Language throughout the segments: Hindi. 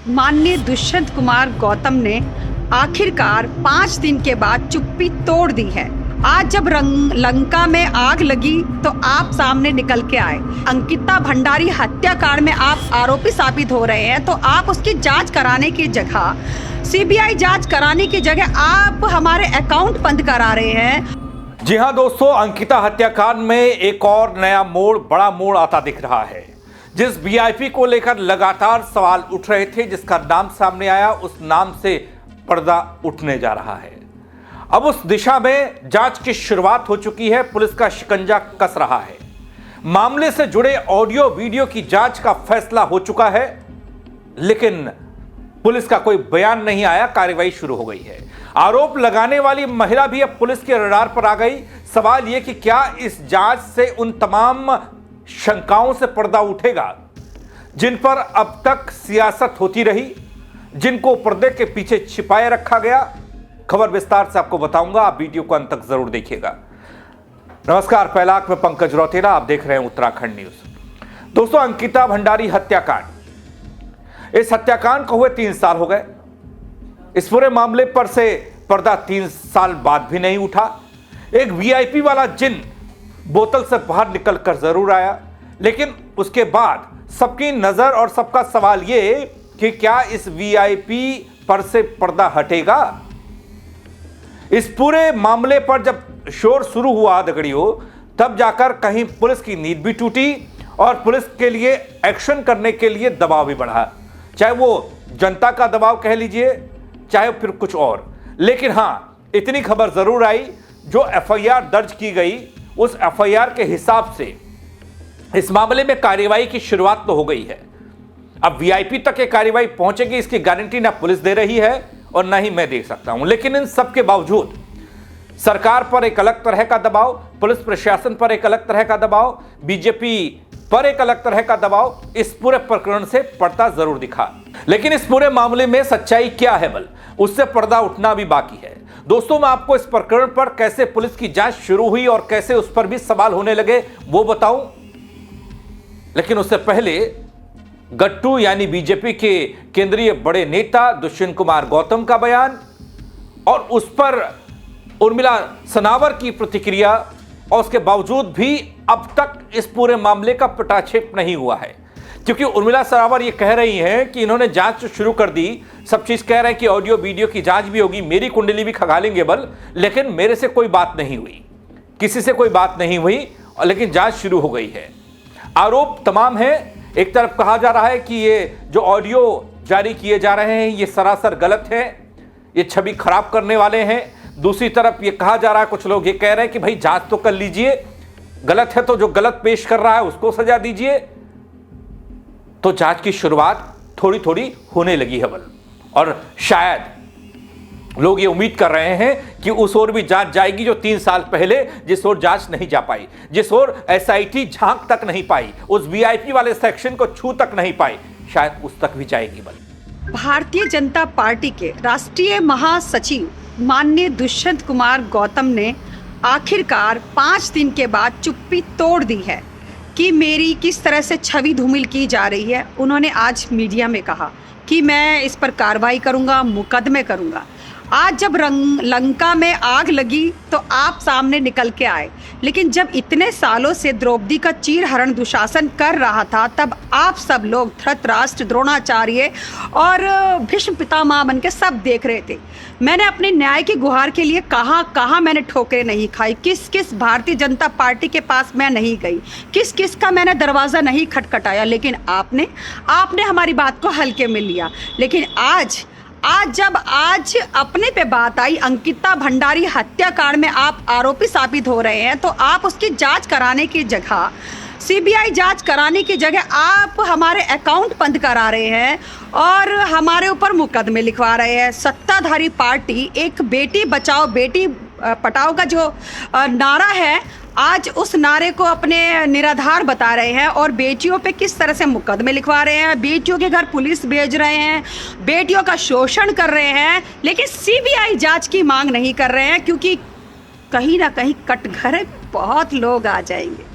माननीय दुष्यंत कुमार गौतम ने आखिरकार 5 दिन के बाद चुप्पी तोड़ दी है। आज जब लंका में आग लगी तो आप सामने निकल के आए। अंकिता भंडारी हत्याकांड में आप आरोपी साबित हो रहे हैं, तो आप उसकी जांच कराने की जगह, सीबीआई जांच कराने की जगह आप हमारे अकाउंट बंद करा रहे हैं। जी हां दोस्तों, अंकिता हत्याकांड में एक और नया मोड़, बड़ा मोड़ आता दिख रहा है। जिस वीआईपी को लेकर लगातार सवाल उठ रहे थे, जिसका नाम सामने आया, उस नाम से पर्दा उठने जा रहा है। अब उस दिशा में जांच की शुरुआत हो चुकी है। पुलिस का शिकंजा कस रहा है। मामले से जुड़े ऑडियो वीडियो की जांच का फैसला हो चुका है, लेकिन पुलिस का कोई बयान नहीं आया। कार्रवाई शुरू हो गई है। आरोप लगाने वाली महिला भी अब पुलिस के रडार पर आ गई। सवाल यह कि क्या इस जांच से उन तमाम शंकाओं से पर्दा उठेगा जिन पर अब तक सियासत होती रही, जिनको पर्दे के पीछे छिपाए रखा गया। खबर विस्तार से आपको बताऊंगा, आप वीडियो को अंत तक जरूर देखिएगा। नमस्कार, पहलाक में पंकज रौतेला, आप देख रहे हैं उत्तराखंड न्यूज। दोस्तों, अंकिता भंडारी हत्याकांड, इस हत्याकांड को हुए 3 साल हो गए। इस पूरे मामले पर से पर्दा 3 साल बाद भी नहीं उठा। एक वीआईपी वाला जिन बोतल से बाहर निकलकर जरूर आया, लेकिन उसके बाद सबकी नजर और सबका सवाल यह कि क्या इस वीआईपी पर से पर्दा हटेगा। इस पूरे मामले पर जब शोर शुरू हुआ दगड़ियों, तब जाकर कहीं पुलिस की नींद भी टूटी और पुलिस के लिए एक्शन करने के लिए दबाव भी बढ़ा, चाहे वो जनता का दबाव कह लीजिए, चाहे फिर कुछ और। लेकिन हां, इतनी खबर जरूर आई, जो एफआईआर दर्ज की गई उस एफआईआर के हिसाब से इस मामले में कार्रवाई की शुरुआत तो हो गई है। अब वीआईपी तक ये कार्रवाई पहुंचेगी, इसकी गारंटी ना पुलिस दे रही है और ना ही मैं दे सकता हूं। लेकिन इन सब के बावजूद सरकार पर एक अलग तरह का दबाव, पुलिस प्रशासन पर एक अलग तरह का दबाव, बीजेपी पर एक अलग तरह का दबाव इस पूरे प्रकरण से पड़ता जरूर दिखा। लेकिन इस पूरे मामले में सच्चाई क्या है, बल उससे पर्दा उठना भी बाकी है। दोस्तों, मैं आपको इस प्रकरण पर कैसे पुलिस की जांच शुरू हुई और कैसे उस पर भी सवाल होने लगे वो बताऊं। लेकिन उससे पहले गट्टू यानी बीजेपी के केंद्रीय बड़े नेता दुष्यंत कुमार गौतम का बयान और उस पर उर्मिला सनावर की प्रतिक्रिया, और उसके बावजूद भी अब तक इस पूरे मामले का पटाक्षेप नहीं हुआ है। क्योंकि उर्मिला सनावर ये कह रही हैं कि इन्होंने जांच शुरू कर दी, सब चीज कह रहे हैं कि ऑडियो वीडियो की जांच भी होगी, मेरी कुंडली भी खंगालेंगे बल, लेकिन मेरे से कोई बात नहीं हुई, किसी से कोई बात नहीं हुई, लेकिन जांच शुरू हो गई है। आरोप तमाम है। एक तरफ कहा जा रहा है कि ये जो ऑडियो जारी किए जा रहे हैं ये सरासर गलत है, ये छवि खराब करने वाले हैं। दूसरी तरफ ये कहा जा रहा है, कुछ लोग ये कह रहे हैं कि भाई जांच तो कर लीजिए, गलत है तो जो गलत पेश कर रहा है उसको सजा दीजिए। तो जांच की शुरुआत थोड़ी थोड़ी होने लगी है बल, और शायद लोग ये उम्मीद कर रहे हैं कि उस ओर भी जांच जाएगी जो 3 साल पहले जिस ओर जांच नहीं जा पाई, जिस ओर एसआईटी झांक तक नहीं पाई, उस वीआईपी वाले सेक्शन को छू तक नहीं पाई, शायद उस तक भी जाएगी बल। भारतीय जनता पार्टी के राष्ट्रीय महासचिव माननीय दुष्यंत कुमार गौतम ने आखिरकार 5 दिन के बाद चुप्पी तोड़ दी है कि मेरी किस तरह से छवि धूमिल की जा रही है। उन्होंने आज मीडिया में कहा कि मैं इस पर कार्रवाई करूंगा, मुकदमे करूंगा। आज जब लंका में आग लगी तो आप सामने निकल के आए, लेकिन जब इतने सालों से द्रौपदी का चीरहरण दुशासन कर रहा था, तब आप सब लोग धृतराष्ट्र, द्रोणाचार्य और भीष्म पितामह बन के सब देख रहे थे। मैंने अपने न्याय की गुहार के लिए कहाँ मैंने ठोकरें नहीं खाई, किस किस भारतीय जनता पार्टी के पास मैं नहीं गई, किस किस का मैंने दरवाज़ा नहीं खटखटाया, लेकिन आपने हमारी बात को हल्के में लिया। लेकिन आज जब अपने पे बात आई, अंकिता भंडारी हत्याकांड में आप आरोपी साबित हो रहे हैं, तो आप उसकी जांच कराने की जगह, सीबीआई जांच कराने की जगह आप हमारे अकाउंट बंद करा रहे हैं और हमारे ऊपर मुकदमे लिखवा रहे हैं। सत्ताधारी पार्टी एक बेटी बचाओ बेटी पढ़ाओ का जो नारा है, आज उस नारे को अपने निराधार बता रहे हैं और बेटियों पे किस तरह से मुकदमे लिखवा रहे हैं, बेटियों के घर पुलिस भेज रहे हैं, बेटियों का शोषण कर रहे हैं, लेकिन सीबीआई जांच की मांग नहीं कर रहे हैं, क्योंकि कहीं ना कहीं कटघरे बहुत लोग आ जाएंगे।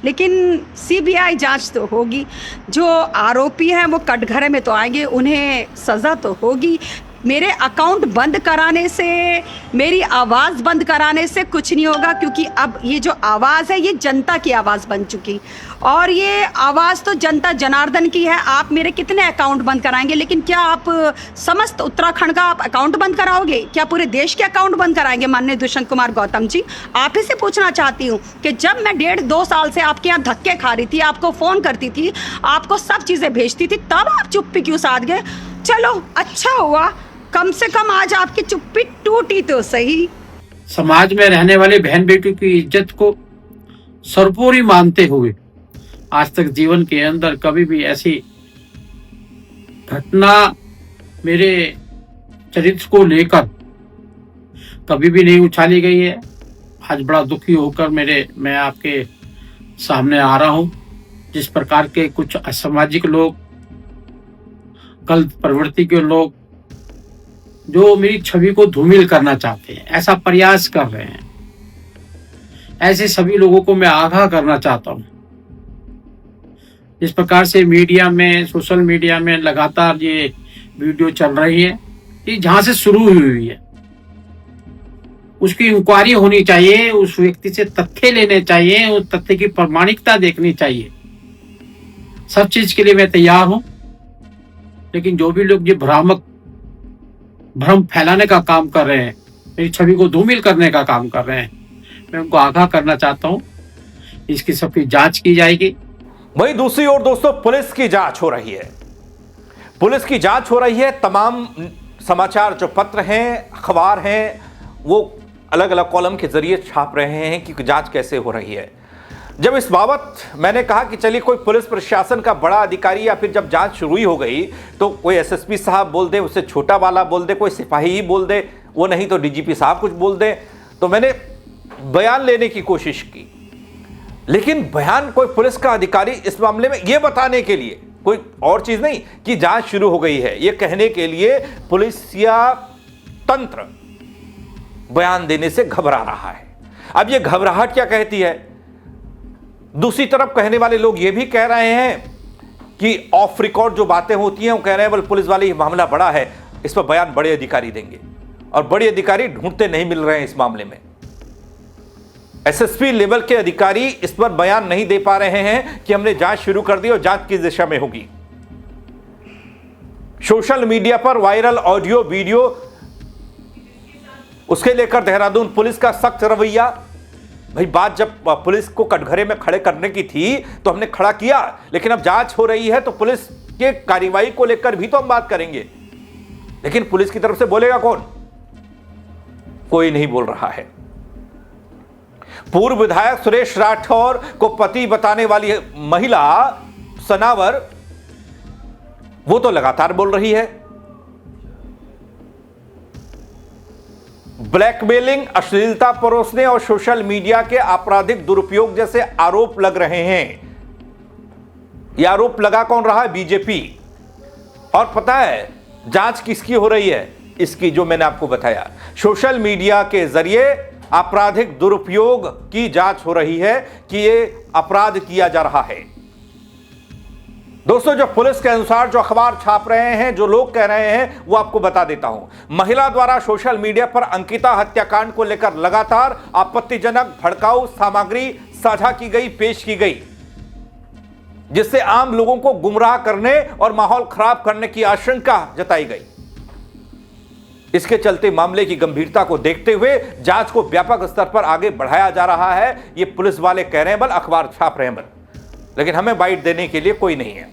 लेकिन सीबीआई जांच तो होगी। जो आरोपी हैं वो कटघरे में तो आएंगे, उन्हें सज़ा तो होगी। मेरे अकाउंट बंद कराने से, मेरी आवाज़ बंद कराने से कुछ नहीं होगा, क्योंकि अब ये जो आवाज़ है ये जनता की आवाज़ बन चुकी, और ये आवाज़ तो जनता जनार्दन की है। आप मेरे कितने अकाउंट बंद कराएंगे, लेकिन क्या आप समस्त उत्तराखंड का आप अकाउंट बंद कराओगे? क्या पूरे देश के अकाउंट बंद कराएंगे? माननीय दुष्यंत कुमार गौतम जी, आप ही से पूछना चाहती हूँ कि जब मैं 1.5-2 साल से आपके यहाँ धक्के खा रही थी, आपको फ़ोन करती थी, आपको सब चीज़ें भेजती थी, तब आप चुप्पी क्यों साध गए? चलो अच्छा हुआ, कम से कम आज आपकी चुप्पी टूटी तो सही। समाज में रहने वाले बहन बेटियों की इज्जत को सर्वोपरि मानते हुए आज तक जीवन के अंदर कभी भी ऐसी घटना मेरे चरित्र को लेकर कभी भी नहीं उछाली गई है। आज बड़ा दुखी होकर मैं आपके सामने आ रहा हूं। जिस प्रकार के कुछ असामाजिक लोग, गलत प्रवृत्ति के लोग जो मेरी छवि को धूमिल करना चाहते हैं, ऐसा प्रयास कर रहे हैं, ऐसे सभी लोगों को मैं आगाह करना चाहता हूं। जिस प्रकार से मीडिया में, सोशल मीडिया में लगातार ये वीडियो चल रही है, ये जहां से शुरू हुई है उसकी इंक्वायरी होनी चाहिए, उस व्यक्ति से तथ्य लेने चाहिए, उस तथ्य की प्रामाणिकता देखनी चाहिए। सब चीज के लिए मैं तैयार हूं, लेकिन जो भी लोग ये भ्रम फैलाने का काम कर रहे हैं, मेरी छवि को धूमिल करने का काम कर रहे हैं, मैं उनको आगाह करना चाहता हूं। इसकी सबकी जांच की जाएगी। वहीं दूसरी ओर दोस्तों, पुलिस की जांच हो रही है। पुलिस की जांच हो रही है। तमाम समाचार जो पत्र हैं, अखबार हैं, वो अलग अलग कॉलम के जरिए छाप रहे हैं कि जांच कैसे हो रही है। जब इस बाबत मैंने कहा कि चलिए कोई पुलिस प्रशासन का बड़ा अधिकारी या फिर जब जांच शुरू ही हो गई तो कोई एसएसपी साहब बोल दे, उससे छोटा वाला बोल दे, कोई सिपाही ही बोल दे, वो नहीं तो डीजीपी साहब कुछ बोल दे, तो मैंने बयान लेने की कोशिश की। लेकिन बयान कोई पुलिस का अधिकारी इस मामले में यह बताने के लिए, कोई और चीज नहीं कि जांच शुरू हो गई है, यह कहने के लिए पुलिस या तंत्र बयान देने से घबरा रहा है। अब यह घबराहट क्या कहती है? दूसरी तरफ कहने वाले लोग यह भी कह रहे हैं कि ऑफ रिकॉर्ड जो बातें होती हैं वो कह रहे हैं, बोल पुलिस वाले ये मामला बड़ा है, इस पर बयान बड़े अधिकारी देंगे, और बड़े अधिकारी ढूंढते नहीं मिल रहे हैं इस मामले में। एसएसपी लेवल के अधिकारी इस पर बयान नहीं दे पा रहे हैं कि हमने जांच शुरू कर दी और जांच किस दिशा में होगी। सोशल मीडिया पर वायरल ऑडियो वीडियो, उसके लेकर देहरादून पुलिस का सख्त रवैया। भाई बात जब पुलिस को कटघरे में खड़े करने की थी तो हमने खड़ा किया, लेकिन अब जांच हो रही है तो पुलिस के कार्रवाई को लेकर भी तो हम बात करेंगे। लेकिन पुलिस की तरफ से बोलेगा कौन? कोई नहीं बोल रहा है। पूर्व विधायक सुरेश राठौर को पति बताने वाली महिला सनावर, वो तो लगातार बोल रही है। ब्लैकमेलिंग, अश्लीलता परोसने और सोशल मीडिया के आपराधिक दुरुपयोग जैसे आरोप लग रहे हैं। ये आरोप लगा कौन रहा है? बीजेपी। और पता है जांच किसकी हो रही है? इसकी, जो मैंने आपको बताया, सोशल मीडिया के जरिए आपराधिक दुरुपयोग की जांच हो रही है कि ये अपराध किया जा रहा है। दोस्तों, जो पुलिस के अनुसार जो अखबार छाप रहे हैं, जो लोग कह रहे हैं, वो आपको बता देता हूं। महिला द्वारा सोशल मीडिया पर अंकिता हत्याकांड को लेकर लगातार आपत्तिजनक भड़काऊ सामग्री साझा की गई, पेश की गई, जिससे आम लोगों को गुमराह करने और माहौल खराब करने की आशंका जताई गई। इसके चलते मामले की गंभीरता को देखते हुए जांच को व्यापक स्तर पर आगे बढ़ाया जा रहा है। ये पुलिस वाले कह रहे हैं, बल अखबार छाप रहे हैं, बल, लेकिन हमें बाइट देने के लिए कोई नहीं है।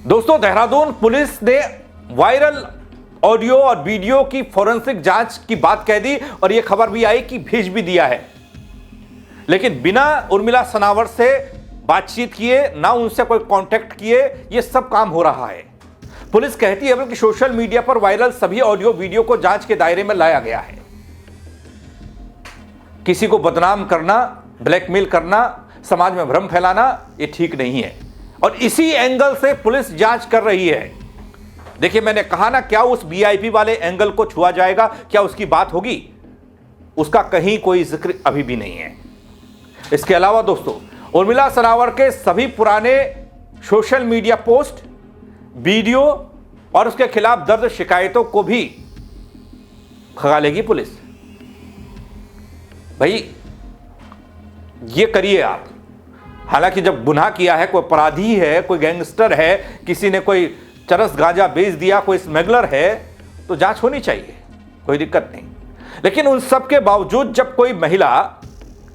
दोस्तों, देहरादून पुलिस ने वायरल ऑडियो और वीडियो की फोरेंसिक जांच की बात कह दी और यह खबर भी आई कि भेज भी दिया है, लेकिन बिना उर्मिला सनावर से बातचीत किए, ना उनसे कोई कांटेक्ट किए, यह सब काम हो रहा है। पुलिस कहती है कि सोशल मीडिया पर वायरल सभी ऑडियो वीडियो को जांच के दायरे में लाया गया है। किसी को बदनाम करना, ब्लैकमेल करना, समाज में भ्रम फैलाना, यह ठीक नहीं है, और इसी एंगल से पुलिस जांच कर रही है। देखिए, मैंने कहा ना, क्या उस वीआईपी वाले एंगल को छुआ जाएगा? क्या उसकी बात होगी? उसका कहीं कोई जिक्र अभी भी नहीं है। इसके अलावा दोस्तों, उर्मिला सनावर के सभी पुराने सोशल मीडिया पोस्ट, वीडियो और उसके खिलाफ दर्ज शिकायतों को भी खंगालेगी पुलिस। भाई ये करिए आप। हालांकि जब गुनाह किया है, कोई अपराधी है, कोई गैंगस्टर है, किसी ने कोई चरस गांजा बेच दिया, कोई स्मगलर है, तो जांच होनी चाहिए, कोई दिक्कत नहीं। लेकिन उन सब के बावजूद जब कोई महिला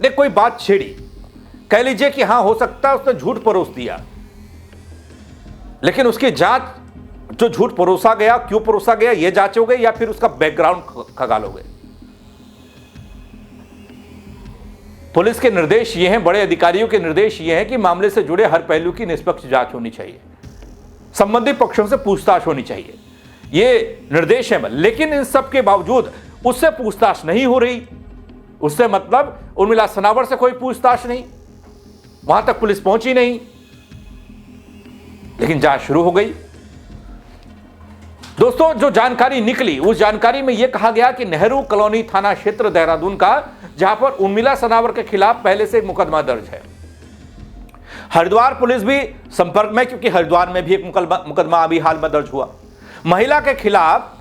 ने कोई बात छेड़ी, कह लीजिए कि हां हो सकता है उसने झूठ परोस दिया, लेकिन उसकी जांच, जो झूठ परोसा गया, क्यों परोसा गया, यह जांचोगे या फिर उसका बैकग्राउंड खंगालोगे? पुलिस के निर्देश ये हैं, बड़े अधिकारियों के निर्देश ये हैं कि मामले से जुड़े हर पहलू की निष्पक्ष जांच होनी चाहिए, संबंधित पक्षों से पूछताछ होनी चाहिए, ये निर्देश है। लेकिन इन सब के बावजूद उससे पूछताछ नहीं हो रही। उससे मतलब उर्मिला सनावर से कोई पूछताछ नहीं, वहां तक पुलिस पहुंची नहीं, लेकिन जांच शुरू हो गई। दोस्तों, जो जानकारी निकली, उस जानकारी में यह कहा गया कि नेहरू कॉलोनी थाना क्षेत्र देहरादून का, जहां पर उर्मिला सनावर के खिलाफ पहले से एक मुकदमा दर्ज है। हरिद्वार पुलिस भी संपर्क में, क्योंकि हरिद्वार में भी एक मुकदमा अभी हाल में दर्ज हुआ। महिला के खिलाफ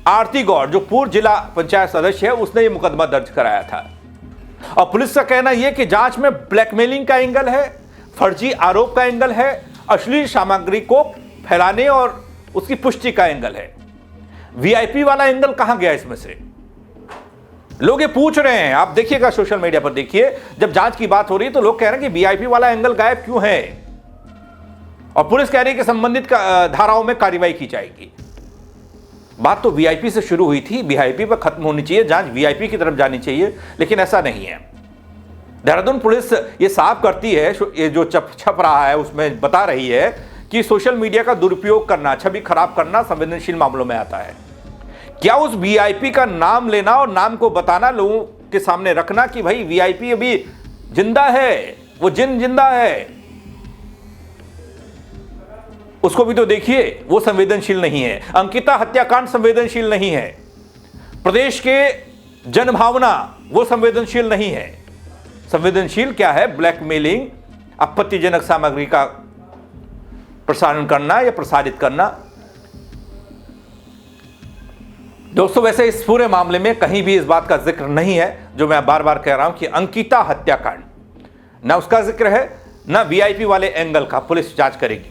आरती गौड़, जो पूर्व जिला पंचायत सदस्य है, उसने यह मुकदमा दर्ज कराया था। और पुलिस का कहना यह कि जांच में ब्लैकमेलिंग का एंगल है, फर्जी आरोप का एंगल है, अश्लील सामग्री को फैलाने और उसकी पुष्टि का एंगल है। वीआईपी वाला एंगल कहां गया इसमें से? लोग ये पूछ रहे हैं, आप देखिएगा सोशल मीडिया पर, देखिए जब जांच की बात हो रही है तो लोग कह रहे हैं कि वीआईपी वाला एंगल गायब क्यों है, और पुलिस कह रही है कि संबंधित धाराओं में कार्रवाई की जाएगी। बात तो वीआईपी से शुरू हुई थी, वीआईपी पर खत्म होनी चाहिए, जांच वीआईपी की तरफ जानी चाहिए, लेकिन ऐसा नहीं है। देहरादून पुलिस ये साफ करती है, ये जो छप रहा है उसमें बता रही है कि सोशल मीडिया का दुरुपयोग करना, छवि खराब करना संवेदनशील मामलों में आता है। क्या उस वीआईपी का नाम लेना और नाम को बताना, लोगों के सामने रखना कि भाई वीआईपी अभी जिंदा है, वो जिंदा है, उसको भी तो देखिए, वो संवेदनशील नहीं है। अंकिता हत्याकांड संवेदनशील नहीं है। प्रदेश के जनभावना वो संवेदनशील नहीं है। संवेदनशील क्या है? ब्लैकमेलिंग, आपत्तिजनक सामग्री का प्रसारण करना या प्रसारित करना। दोस्तों, वैसे इस पूरे मामले में कहीं भी इस बात का जिक्र नहीं है, जो मैं बार बार कह रहा हूं कि अंकिता हत्याकांड, ना उसका जिक्र है, ना वीआईपी वाले एंगल का। पुलिस जांच करेगी,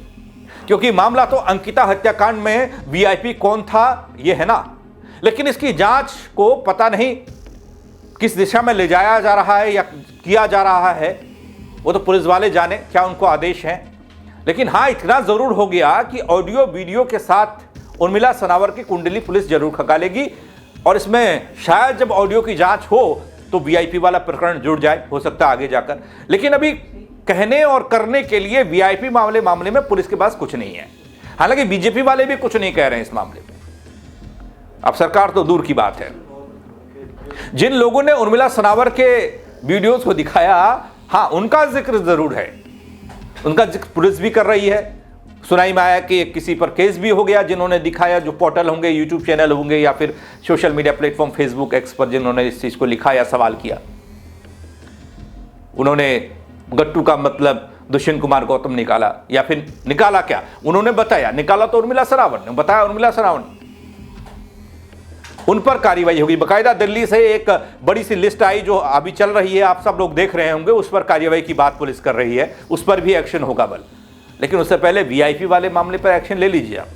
क्योंकि मामला तो अंकिता हत्याकांड में वीआईपी कौन था ये है ना, लेकिन इसकी जांच को पता नहीं किस दिशा में ले जाया जा रहा है या किया जा रहा है, वो तो पुलिस वाले जाने, क्या उनको आदेश हैं। लेकिन हाँ, इतना जरूर हो गया कि ऑडियो वीडियो के साथ उर्मिला सनावर की कुंडली पुलिस जरूर खंगालेगी, और इसमें शायद जब ऑडियो की जांच हो तो वीआईपी वाला प्रकरण जुड़ जाए, हो सकता है आगे जाकर। लेकिन अभी कहने और करने के लिए वीआईपी मामले में पुलिस के पास कुछ नहीं है। हालांकि बीजेपी वाले भी कुछ नहीं कह रहे हैं इस मामले में। अब सरकार तो दूर की बात है। जिन लोगों ने उर्मिला सनावर के वीडियोस को दिखाया, हाँ, उनका जिक्र जरूर है, उनका जिक्र पुलिस भी कर रही है। सुनाई में आया कि किसी पर केस भी हो गया, जिन्होंने दिखाया, जो पोर्टल होंगे, यूट्यूब चैनल होंगे या फिर social media platform Facebook x पर जिन्होंने इस चीज को लिखा या सवाल किया। उन्होंने गट्टू का मतलब दुष्यंत कुमार गौतम निकाला, या फिर निकाला क्या, उन्होंने बताया, निकाला तो उर्मिला सनावर ने, बताया उर्मिला सनावर ने। उन पर कार्रवाई होगी। बाकायदा दिल्ली से एक बड़ी सी लिस्ट आई जो अभी चल रही है, आप सब लोग देख रहे होंगे, उस पर कार्रवाई की बात पुलिस कर रही है, उस पर भी एक्शन होगा बल। लेकिन उससे पहले वीआईपी वाले मामले पर एक्शन ले लीजिए आप।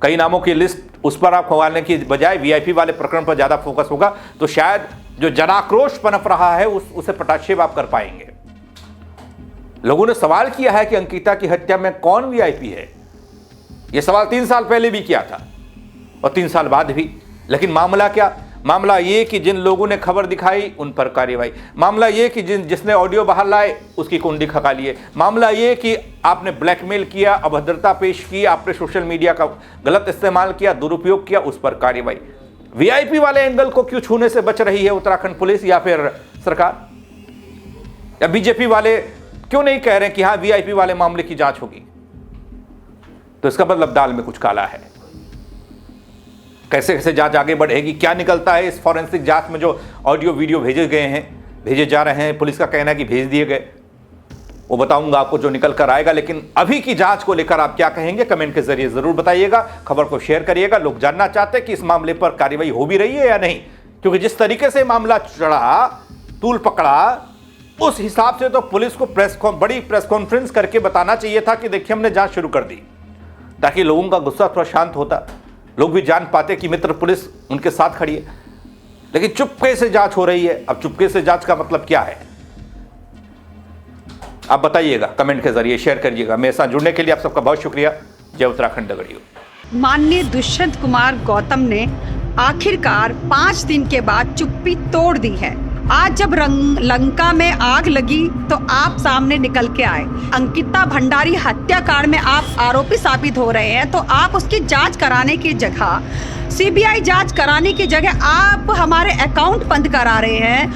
कई नामों की लिस्ट, उस पर आप खंगालने की बजाय वीआईपी वाले प्रकरण पर ज्यादा फोकस होगा, तो शायद जो जनाक्रोश पनप रहा है उसे पटाक्षेप आप कर पाएंगे। लोगों ने सवाल किया है कि अंकिता की हत्या में कौन वीआईपी है। यह सवाल 3 साल पहले भी किया था और 3 साल बाद भी। लेकिन मामला क्या? मामला ये कि जिन लोगों ने खबर दिखाई उन पर कार्रवाई। मामला ये कि जिसने ऑडियो बाहर लाए उसकी कुंडली खंगालिए। मामला ये कि आपने ब्लैकमेल किया, अभद्रता पेश की, आपने सोशल मीडिया का गलत इस्तेमाल किया, दुरुपयोग किया, उस पर कार्रवाई। वीआईपी वाले एंगल को क्यों छूने से बच रही है उत्तराखंड पुलिस या फिर सरकार? या बीजेपी वाले क्यों नहीं कह रहे कि हाँ वीआईपी वाले मामले की जांच होगी? तो इसका मतलब दाल में कुछ काला है। कैसे कैसे जांच आगे बढ़ेगी, क्या निकलता है इस फॉरेंसिक जांच में। जो ऑडियो वीडियो भेजे जा रहे हैं, पुलिस का कहना है कि भेज दिए गए, वो बताऊंगा आपको जो निकल कर आएगा। लेकिन अभी की जांच को लेकर आप क्या कहेंगे, कमेंट के जरिए जरूर बताइएगा। खबर को शेयर करिएगा। लोग जानना चाहते हैं कि इस मामले पर कार्रवाई हो भी रही है या नहीं, क्योंकि जिस तरीके से मामला चढ़ा, तूल पकड़ा, उस हिसाब से तो पुलिस को बड़ी प्रेस कॉन्फ्रेंस करके बताना चाहिए था कि देखिए हमने जांच शुरू कर दी, ताकि लोगों का गुस्सा थोड़ा शांत होता, लोग भी जान पाते कि मित्र पुलिस उनके साथ खड़ी है। लेकिन चुपके से जांच हो रही है। अब चुपके से जांच का मतलब क्या है, आप बताइएगा, कमेंट के जरिए शेयर करिएगा। मेरे साथ जुड़ने के लिए आप सबका बहुत शुक्रिया। जय उत्तराखंड दगड़ियों। माननीय दुष्यंत कुमार गौतम ने आखिरकार 5 दिन के बाद चुप्पी तोड़ दी है। आज जब लंका में आग लगी तो आप सामने निकल के आए। अंकिता भंडारी हत्याकांड में आप आरोपी साबित हो रहे हैं, तो आप उसकी जांच कराने की जगह, सीबीआई जांच कराने की जगह आप हमारे अकाउंट बंद करा रहे हैं।